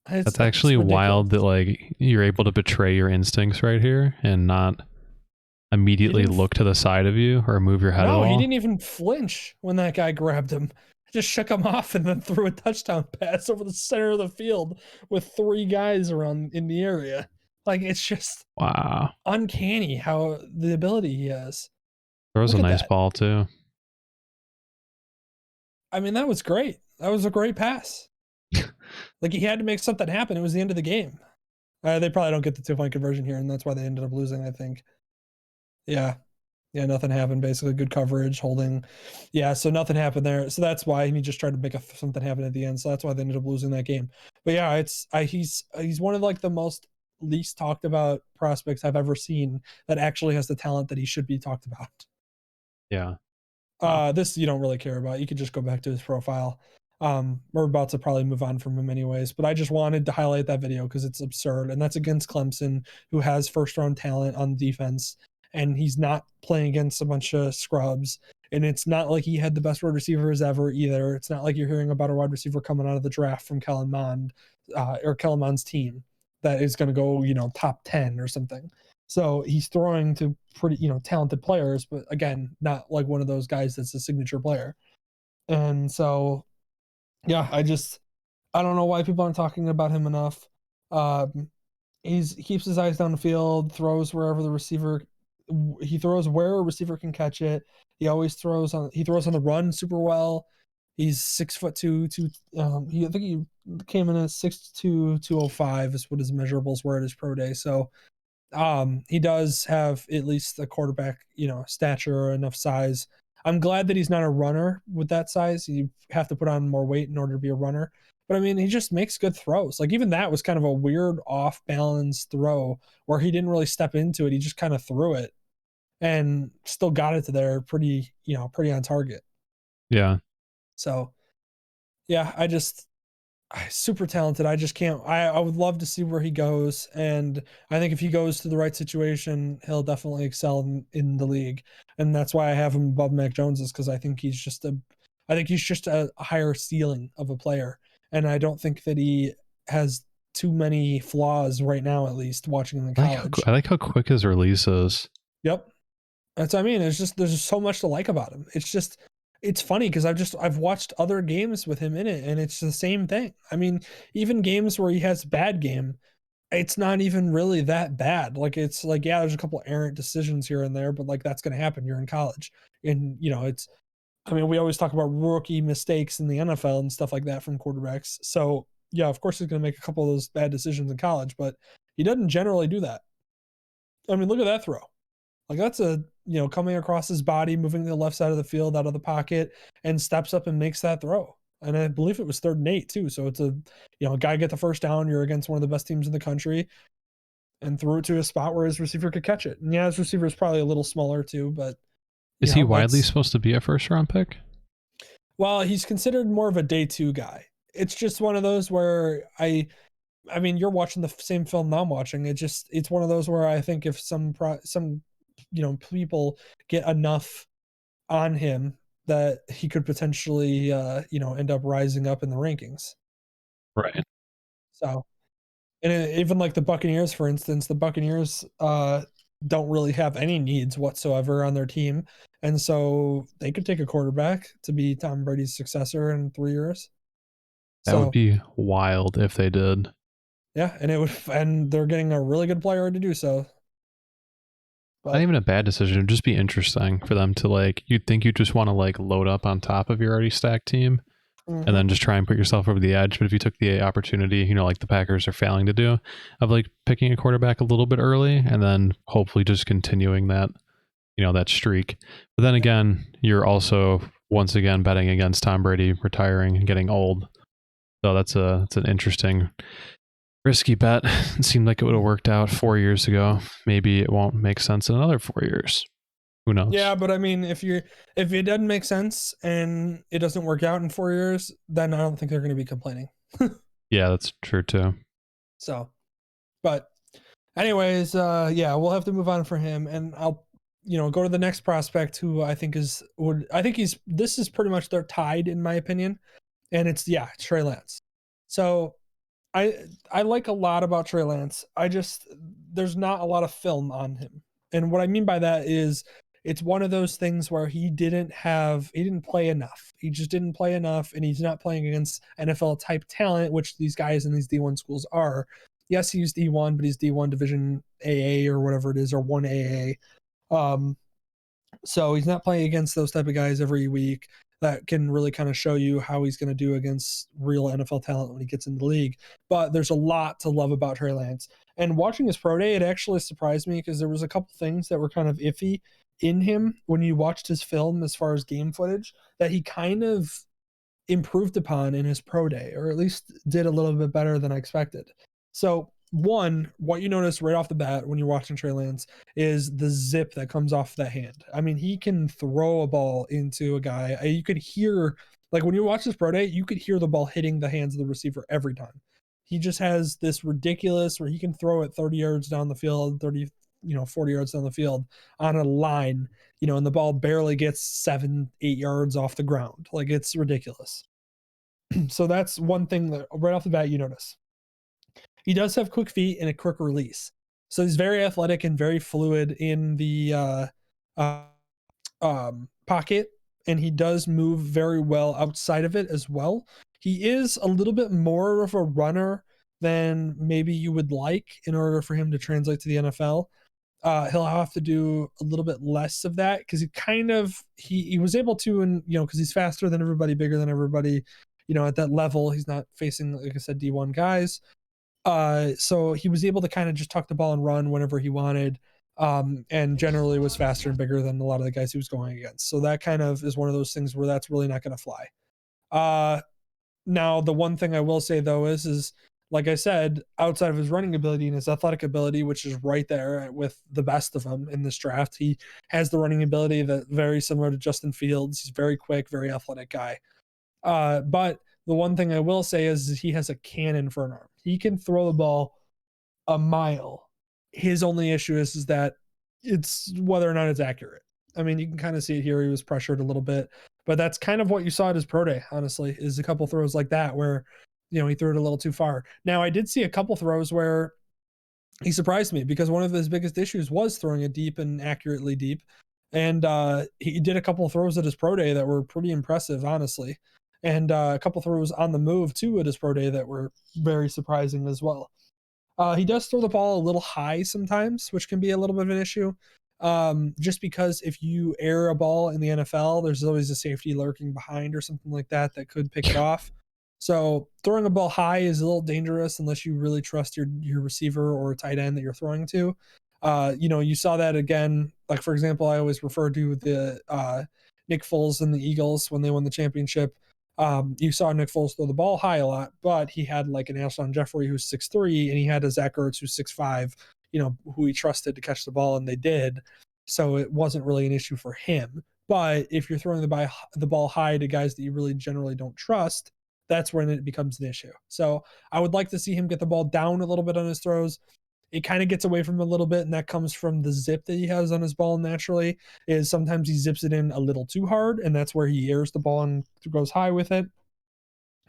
That's actually wild that like you're able to betray your instincts right here and not immediately look to the side of you or move your head at all. No, he didn't even flinch when that guy grabbed him. Just shook him off and then threw a touchdown pass over the center of the field with 3 guys around in the area. Like, it's just wow, uncanny how the ability he has. Throws a nice ball too. I mean, that was great. That was a great pass. Like, he had to make something happen. It was the end of the game. They probably don't get the 2-point conversion here, and that's why they ended up losing, I think. Yeah, nothing happened, basically. Good coverage, holding. Yeah, so nothing happened there. So that's why he just tried to make something happen at the end. So that's why they ended up losing that game. But yeah, he's one of like the most least talked about prospects I've ever seen that actually has the talent that he should be talked about. Yeah. Wow. This you don't really care about. You could just go back to his profile. We're about to probably move on from him anyways, but I just wanted to highlight that video because it's absurd, and that's against Clemson, who has first-round talent on defense, and he's not playing against a bunch of scrubs. And it's not like he had the best wide receivers ever either. It's not like you're hearing about a wide receiver coming out of the draft from Kellen Mond or Kellen Mond's team that is going to go, top 10 or something. So he's throwing to pretty, talented players, but again, not like one of those guys that's a signature player. And so, yeah, I don't know why people aren't talking about him enough. He keeps his eyes down the field, throws wherever he throws where a receiver can catch it. He always throws on the run super well. He's 6'2", I think he came in at 6'2", 205 is what his measurables were at his pro day. So he does have at least the quarterback, stature or enough size. I'm glad that he's not a runner with that size. You have to put on more weight in order to be a runner. But I mean, he just makes good throws. Like even that was kind of a weird off balance throw where he didn't really step into it. He just kind of threw it and still got it to there pretty, pretty on target. Yeah. So yeah, super talented. I just can't. I would love to see where he goes, and I think if he goes to the right situation, he'll definitely excel in the league. And that's why I have him above Mac Jones, is because I think he's just a higher ceiling of a player, and I don't think that he has too many flaws right now. At least watching him in college. I like how quick his release is. Yep, that's what I mean. There's just so much to like about him. It's funny because I've watched other games with him in it, and it's the same thing. I mean, even games where he has a bad game, it's not even really that bad. Like it's like, yeah, there's a couple errant decisions here and there, but like that's gonna happen. You're in college. And it's I mean, we always talk about rookie mistakes in the NFL and stuff like that from quarterbacks. So yeah, of course he's gonna make a couple of those bad decisions in college, but he doesn't generally do that. I mean, look at that throw. Like that's coming across his body, moving to the left side of the field out of the pocket, and steps up and makes that throw. And I believe it was 3rd and 8 too. So it's a guy get the first down. You're against one of the best teams in the country, and threw it to a spot where his receiver could catch it. And yeah, his receiver is probably a little smaller too, but is he widely supposed to be a first round pick? Well, he's considered more of a day 2 guy. It's just one of those where I mean, you're watching the same film I'm watching. It's one of those where I think if some people get enough on him that he could potentially end up rising up in the rankings. Right. So, and even like the Buccaneers, for instance, the Buccaneers don't really have any needs whatsoever on their team, and so they could take a quarterback to be Tom Brady's successor in 3 years. That would be wild if they did. Yeah, and they're getting a really good player to do so. But not even a bad decision. It'd just be interesting for them to you'd think you just want to load up on top of your already stacked team, and then just try and put yourself over the edge. But if you took the opportunity, like the Packers are failing to do, of picking a quarterback a little bit early and then hopefully just continuing that, that streak. But then again, you're also once again betting against Tom Brady retiring and getting old. So that's an interesting, risky bet. It seemed like it would have worked out 4 years ago. Maybe it won't make sense in another 4 years. Who knows? Yeah, but I mean, if it doesn't make sense and it doesn't work out in 4 years, then I don't think they're going to be complaining. Yeah, that's true too. So, but anyways, we'll have to move on for him, and I'll go to the next prospect who I think this is pretty much they're tied in my opinion, and it's Trey Lance. So I like a lot about Trey Lance. There's not a lot of film on him. And what I mean by that is it's one of those things where he didn't play enough. He just didn't play enough, and he's not playing against NFL type talent, which these guys in these D1 schools are. Yes, he's D1, but he's D1 Division AA or whatever it is, or 1AA. So he's not playing against those type of guys every week that can really kind of show you how he's going to do against real NFL talent when he gets in the league. But there's a lot to love about Trey Lance. And watching his pro day, it actually surprised me because there was a couple things that were kind of iffy in him when you watched his film as far as game footage that he kind of improved upon in his pro day, or at least did a little bit better than I expected. So one, what you notice right off the bat when you're watching Trey Lance is the zip that comes off that hand. I mean, he can throw a ball into a guy. You could hear, when you watch this pro day, you could hear the ball hitting the hands of the receiver every time. He just has this ridiculous where he can throw it 30 yards down the field, 40 yards down the field on a line, and the ball barely gets 7-8 yards off the ground. It's ridiculous. So that's one thing that right off the bat you notice. He does have quick feet and a quick release. So he's very athletic and very fluid in the pocket, and he does move very well outside of it as well. He is a little bit more of a runner than maybe you would like in order for him to translate to the NFL. He'll have to do a little bit less of that because he was able to, and because he's faster than everybody, bigger than everybody, at that level. He's not facing, like I said, D1 guys. So he was able to kind of just tuck the ball and run whenever he wanted. and generally was faster and bigger than a lot of the guys he was going against. So that kind of is one of those things where that's really not going to fly. Now, the one thing I will say though is like I said, outside of his running ability and his athletic ability, which is right there with the best of them in this draft, he has the running ability that very similar to Justin Fields. He's very quick, very athletic guy. But the one thing I will say is he has a cannon for an arm. He can throw the ball a mile. His only issue is that it's whether or not it's accurate. I mean, you can kind of see it here. He was pressured a little bit, but that's kind of what you saw at his pro day, honestly, is a couple throws like that where, he threw it a little too far. Now, I did see a couple throws where he surprised me because one of his biggest issues was throwing it deep and accurately deep. And he did a couple of throws at his pro day that were pretty impressive, honestly. And a couple throws on the move too at his pro day that were very surprising as well. He does throw the ball a little high sometimes, which can be a little bit of an issue. Just because if you air a ball in the NFL, there's always a safety lurking behind or something like that could pick it off. So throwing a ball high is a little dangerous unless you really trust your receiver or tight end that you're throwing to. You saw that again. Like for example, I always refer to the Nick Foles and the Eagles when they won the championship. You saw Nick Foles throw the ball high a lot, but he had like an Alshon Jeffrey who's 6'3", and he had a Zach Ertz who's 6'5", who he trusted to catch the ball, and they did. So it wasn't really an issue for him. But if you're throwing the ball high to guys that you really generally don't trust, that's when it becomes an issue. So I would like to see him get the ball down a little bit on his throws. It kind of gets away from him a little bit, and that comes from the zip that he has on his ball naturally, is sometimes he zips it in a little too hard, and that's where he airs the ball and goes high with it.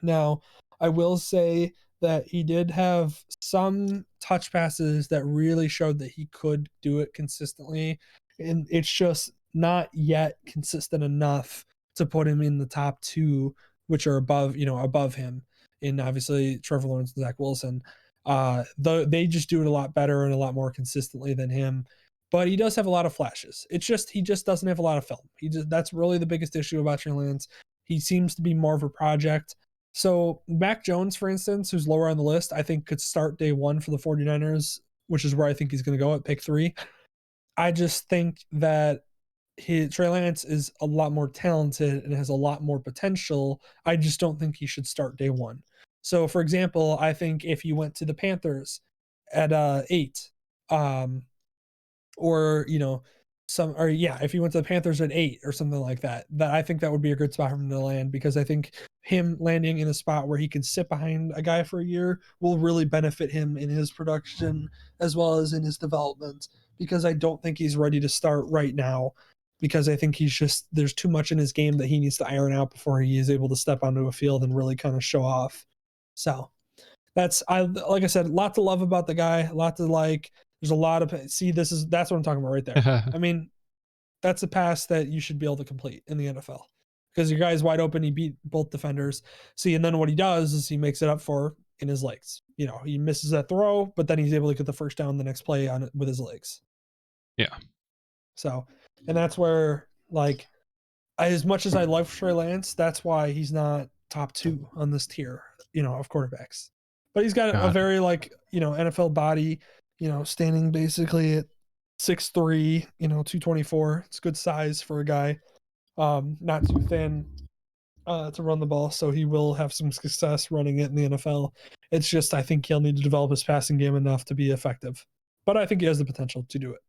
Now, I will say that he did have some touch passes that really showed that he could do it consistently, and it's just not yet consistent enough to put him in the top two, which are above him, in obviously Trevor Lawrence and Zach Wilson. They just do it a lot better and a lot more consistently than him. But he does have a lot of flashes. It's just he just doesn't have a lot of film. That's really the biggest issue about Trey Lance. He seems to be more of a project. So Mac Jones, for instance, who's lower on the list, I think could start day one for the 49ers, which is where I think he's going to go at pick 3. I just think that Trey Lance is a lot more talented and has a lot more potential. I just don't think he should start day one. So, for example, I think if you went to the Panthers at 8, if you went to the Panthers at 8 or something like that, I think that would be a good spot for him to land, because I think him landing in a spot where he can sit behind a guy for a year will really benefit him in his production as well as in his development, because I don't think he's ready to start right now, because I think there's too much in his game that he needs to iron out before he is able to step onto a field and really kind of show off. So like I said, a lot to love about the guy, a lot to like. There's a lot of that's what I'm talking about right there. I mean, that's a pass that you should be able to complete in the NFL, because your guy's wide open. He beat both defenders. And then what he does is he makes it up for in his legs. He misses that throw, but then he's able to get the first down the next play on it with his legs. Yeah. So, and that's where, like, as much as I love Trey Lance, that's why he's not top 2 on this tier, of quarterbacks. But he's got a very NFL body, standing basically at 6'3", 224. It's good size for a guy, not too thin to run the ball. So he will have some success running it in the NFL. It's just, I think he'll need to develop his passing game enough to be effective. But I think he has the potential to do it.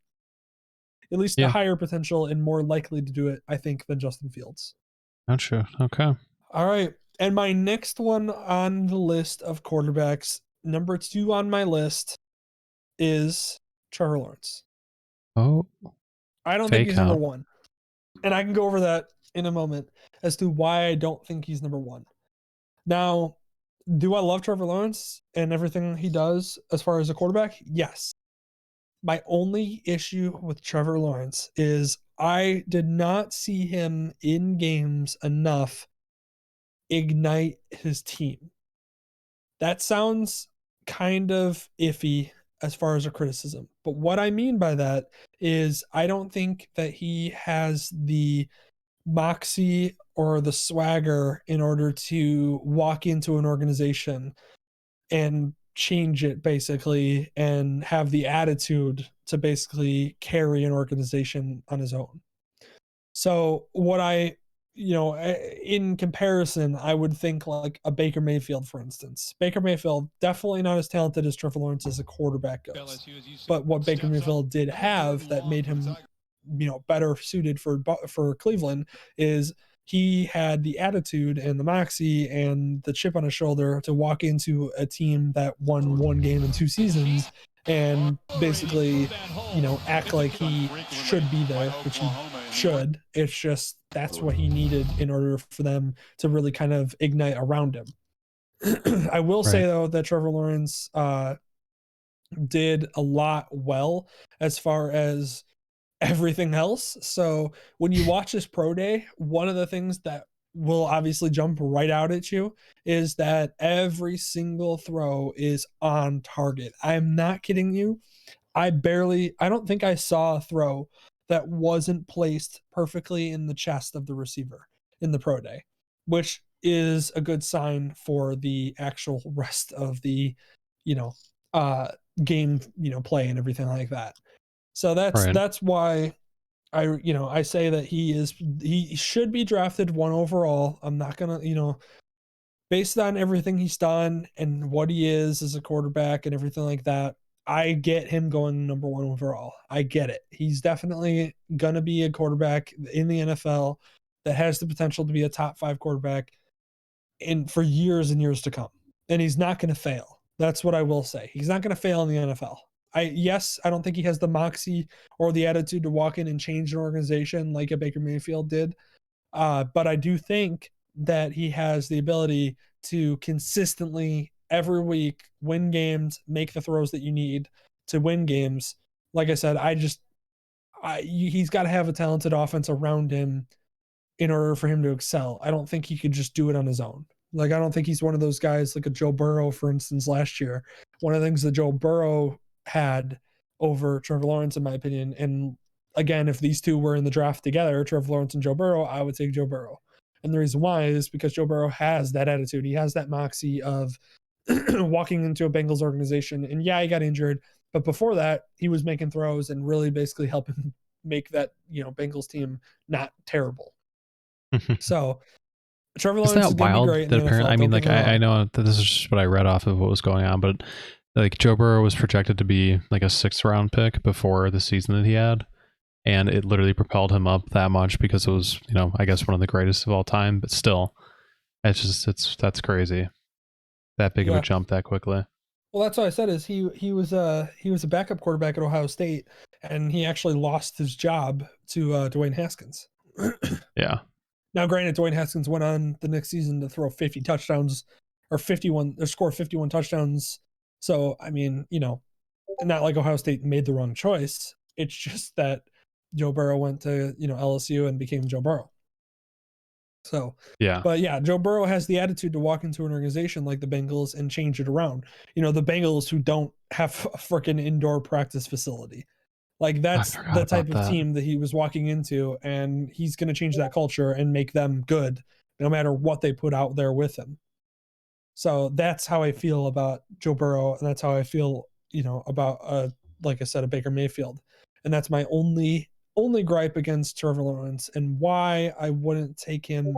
At least the higher potential and more likely to do it, I think, than Justin Fields. Gotcha. Okay. All right. And my next one on the list of quarterbacks, number 2 on my list, is Trevor Lawrence. Oh. I don't think he's number 1. And I can go over that in a moment as to why I don't think he's number 1. Now, do I love Trevor Lawrence and everything he does as far as a quarterback? Yes. My only issue with Trevor Lawrence is I did not see him in games enough ignite his team. That sounds kind of iffy as far as a criticism. But what I mean by that is I don't think that he has the moxie or the swagger in order to walk into an organization and change it basically and have the attitude to basically carry an organization on his own. So what in comparison, I would think like a Baker Mayfield, for instance. Baker Mayfield, definitely not as talented as Trevor Lawrence as a quarterback goes. But what Baker Mayfield did have that made him, better suited for Cleveland is he had the attitude and the moxie and the chip on his shoulder to walk into a team that won one game in 2 seasons and basically, act like he should be there, which he should. It's just that's what he needed in order for them to really kind of ignite around him. I will say though that Trevor Lawrence did a lot well as far as everything else. So when you watch this pro day, one of the things that will obviously jump right out at you is that every single throw is on target. I'm not kidding you. I don't think I saw a throw that wasn't placed perfectly in the chest of the receiver in the pro day, which is a good sign for the actual rest of the, game, play and everything like that. So that's why I say that he should be drafted 1 overall. I'm not going to, based on everything he's done and what he is as a quarterback and everything like that, I get him going number 1 overall. I get it. He's definitely going to be a quarterback in the NFL that has the potential to be a top 5 quarterback for years and years to come. And he's not going to fail. That's what I will say. He's not going to fail in the NFL. I don't think he has the moxie or the attitude to walk in and change an organization like a Baker Mayfield did. But I do think that he has the ability to consistently every week win games, make the throws that you need to win games. Like I said, he's got to have a talented offense around him in order for him to excel. I don't think he could just do it on his own. Like, I don't think he's one of those guys like a Joe Burrow, for instance, last year. One of the things that Joe Burrow had over Trevor Lawrence, in my opinion, and again, if these two were in the draft together, Trevor Lawrence and Joe Burrow, I would take Joe Burrow. And the reason why is because Joe Burrow has that attitude. He has that moxie of walking into a Bengals organization. And yeah, he got injured. But before that, he was making throws and really basically helping make that, Bengals team not terrible. So Trevor Lawrence is going to be great in the NFL. I mean, like, I know that this is just what I read off of what was going on, but like Joe Burrow was projected to be like a 6th round pick before the season that he had. And it literally propelled him up that much because it was, I guess one of the greatest of all time, but still that's crazy. That big of a jump that quickly. Well, that's what I said is he was a backup quarterback at Ohio State, and he actually lost his job to Dwayne Haskins. Yeah. Now, granted, Dwayne Haskins went on the next season to throw 50 touchdowns or score 51 touchdowns. So, I mean, not like Ohio State made the wrong choice. It's just that Joe Burrow went to, LSU and became Joe Burrow. So, yeah. But yeah, Joe Burrow has the attitude to walk into an organization like the Bengals and change it around. The Bengals who don't have a freaking indoor practice facility. Like, that's the type of team that he was walking into, and he's going to change that culture and make them good no matter what they put out there with him. So that's how I feel about Joe Burrow, and that's how I feel, about, like I said, a Baker Mayfield. And that's my only gripe against Trevor Lawrence and why I wouldn't take him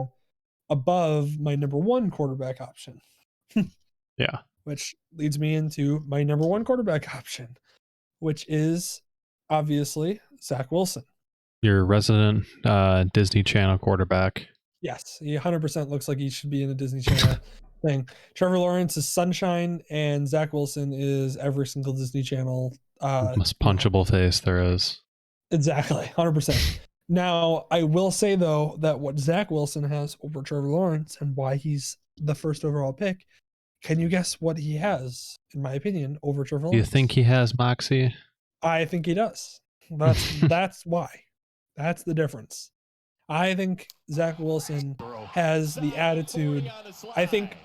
above my number 1 quarterback option. Yeah. Which leads me into my number 1 quarterback option, which is obviously Zach Wilson. Your resident Disney Channel quarterback. Yes, he 100% looks like he should be in a Disney Channel thing. Trevor Lawrence is sunshine, and Zach Wilson is every single Disney Channel. Most punchable face there is. Exactly, 100%. Now, I will say, though, that what Zach Wilson has over Trevor Lawrence and why he's the 1st overall pick, can you guess what he has, in my opinion, over Trevor Lawrence? Do you think he has moxie? I think he does. That's why. That's the difference. I think Zach Wilson has the attitude. I think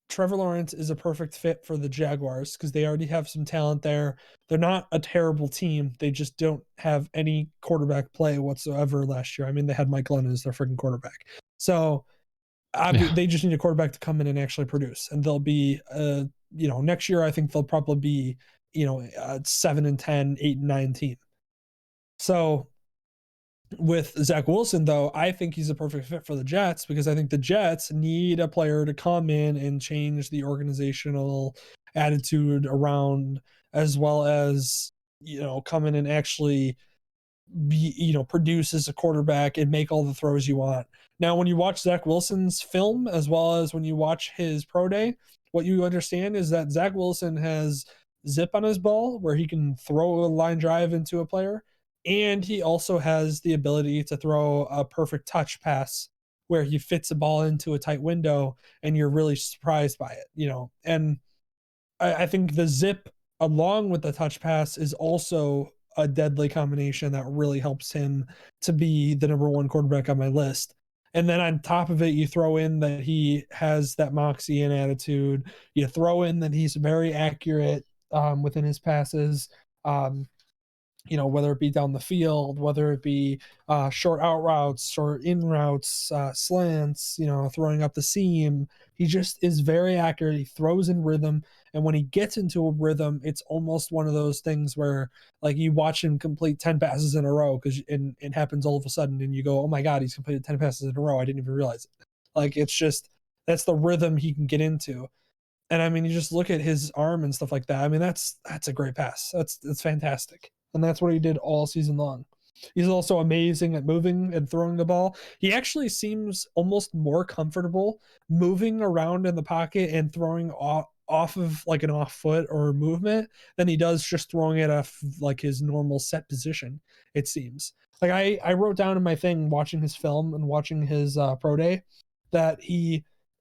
Trevor Lawrence is a perfect fit for the Jaguars because they already have some talent there. They're not a terrible team. They just don't have any quarterback play whatsoever last year. I mean, they had Mike Glennon as their freaking quarterback. So Yeah. They just need a quarterback to come in and actually produce, and they'll be, next year I think they'll probably be, 7-10, 8-9 team. So with Zach Wilson, though, I think he's a perfect fit for the Jets because I think the Jets need a player to come in and change the organizational attitude around, as well as, come in and actually be, produce as a quarterback and make all the throws you want. Now, when you watch Zach Wilson's film, as well as when you watch his pro day, what you understand is that Zach Wilson has zip on his ball where he can throw a line drive into a player. And he also has the ability to throw a perfect touch pass where he fits a ball into a tight window and you're really surprised by it, And I think the zip along with the touch pass is also a deadly combination that really helps him to be the number one quarterback on my list. And then on top of it, you throw in that he has that moxie and attitude. You throw in that he's very accurate within his passes. Um, whether it be down the field, whether it be short out routes, short in routes, slants, throwing up the seam. He just is very accurate. He throws in rhythm. And when he gets into a rhythm, it's almost one of those things where like you watch him complete 10 passes in a row because it happens all of a sudden and you go, oh my God, he's completed 10 passes in a row. I didn't even realize it. Like it's just, that's the rhythm he can get into. And I mean, you just look at his arm and stuff like that. I mean, that's a great pass. That's fantastic. And that's what he did all season long. He's also amazing at moving and throwing the ball. He actually seems almost more comfortable moving around in the pocket and throwing off of like an off foot or movement than he does just throwing it off like his normal set position, it seems. Like I wrote down in my thing watching his film and watching his pro day that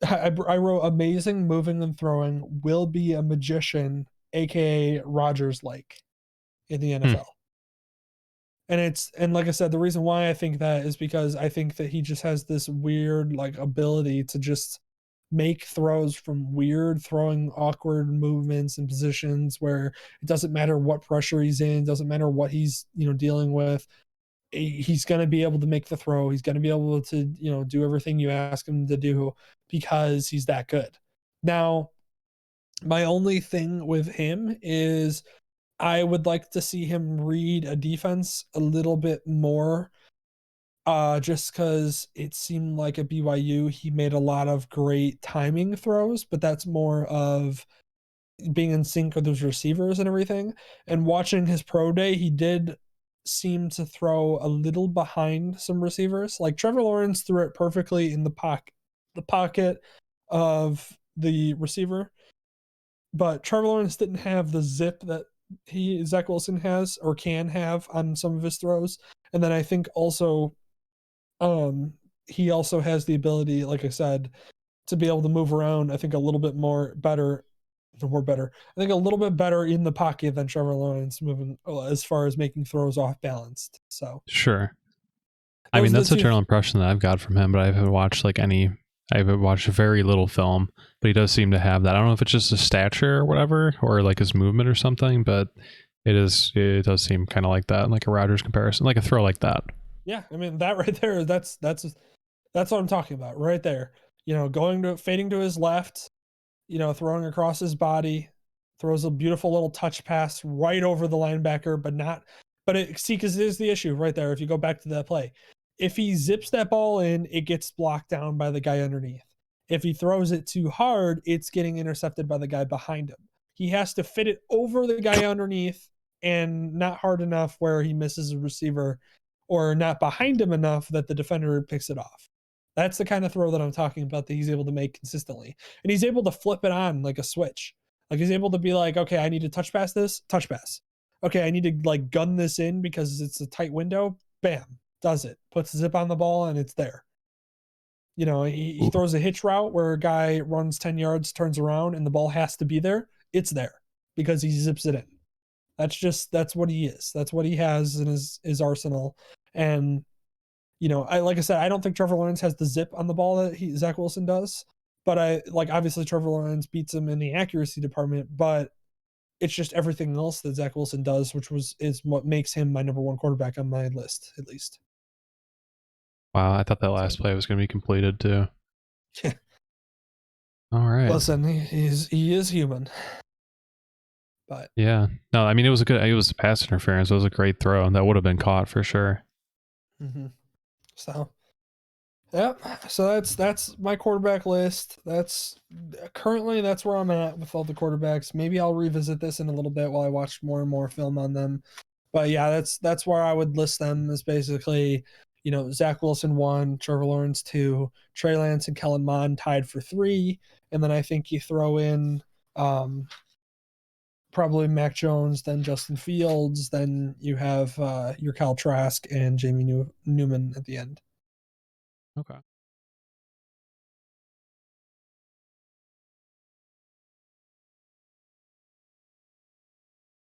I wrote amazing moving and throwing, will be a magician, aka Rogers like in the Hmm. NFL. And like I said, the reason why I think that is because I think that he just has this weird like ability to just make throws from weird throwing awkward movements and positions where it doesn't matter what pressure he's in, doesn't matter what he's, dealing with. He's going to be able to make the throw. He's going to be able to, do everything you ask him to do because he's that good. Now, my only thing with him is I would like to see him read a defense a little bit more. Just because it seemed like at BYU he made a lot of great timing throws, but that's more of being in sync with his receivers and everything. And watching his pro day, he did seem to throw a little behind some receivers. Like Trevor Lawrence threw it perfectly in the pocket of the receiver, but Trevor Lawrence didn't have the zip that Zach Wilson has or can have on some of his throws. And then I think also he also has the ability, like I said, to be able to move around, I think a little bit more better. I think a little bit better in the pocket than Trevor Lawrence moving as far as making throws off balanced. So Sure. I mean, those are the that's the two. general impression that I've got from him, but I haven't watched I haven't watched very little film, but he does seem to have that. I don't know if it's just his stature or whatever, or like his movement or something, but it does seem kind of like that, like a Rodgers comparison, like a throw like that. Yeah, I mean that right there. That's what I'm talking about right there. Fading to his left, throwing across his body, throws a beautiful little touch pass right over the linebacker, but not. But because it is the issue right there. If you go back to that play, if he zips that ball in, it gets blocked down by the guy underneath. If he throws it too hard, it's getting intercepted by the guy behind him. He has to fit it over the guy underneath and not hard enough where he misses a receiver or not behind him enough that the defender picks it off. That's the kind of throw that I'm talking about that he's able to make consistently. And he's able to flip it on like a switch. Like he's able to be like, okay, I need to touch pass this, touch pass. Okay, I need to like gun this in because it's a tight window. Bam, does it. Puts the zip on the ball and it's there. He throws a hitch route where a guy runs 10 yards, turns around, and the ball has to be there. It's there because he zips it in. That's what he is. That's what he has in his arsenal. And like I said, I don't think Trevor Lawrence has the zip on the ball that Zach Wilson does. But obviously Trevor Lawrence beats him in the accuracy department, but it's just everything else that Zach Wilson does, which is what makes him my number one quarterback on my list, at least. Wow, I thought that So last play was going to be completed too. All right. Listen, he is human, but Yeah. No, I mean it was a pass interference. It was a great throw, and that would have been caught for sure. so yeah. So that's my quarterback list. That's currently that's where I'm at with all the quarterbacks. Maybe I'll revisit this in a little bit while I watch more and more film on them. But yeah, that's where I would list them as basically, Zach Wilson 1, Trevor Lawrence 2, Trey Lance and Kellen Mond tied for 3, and then I think you throw in probably Mac Jones, then Justin Fields, then you have your Kyle Trask and Jamie Newman at the end. Okay.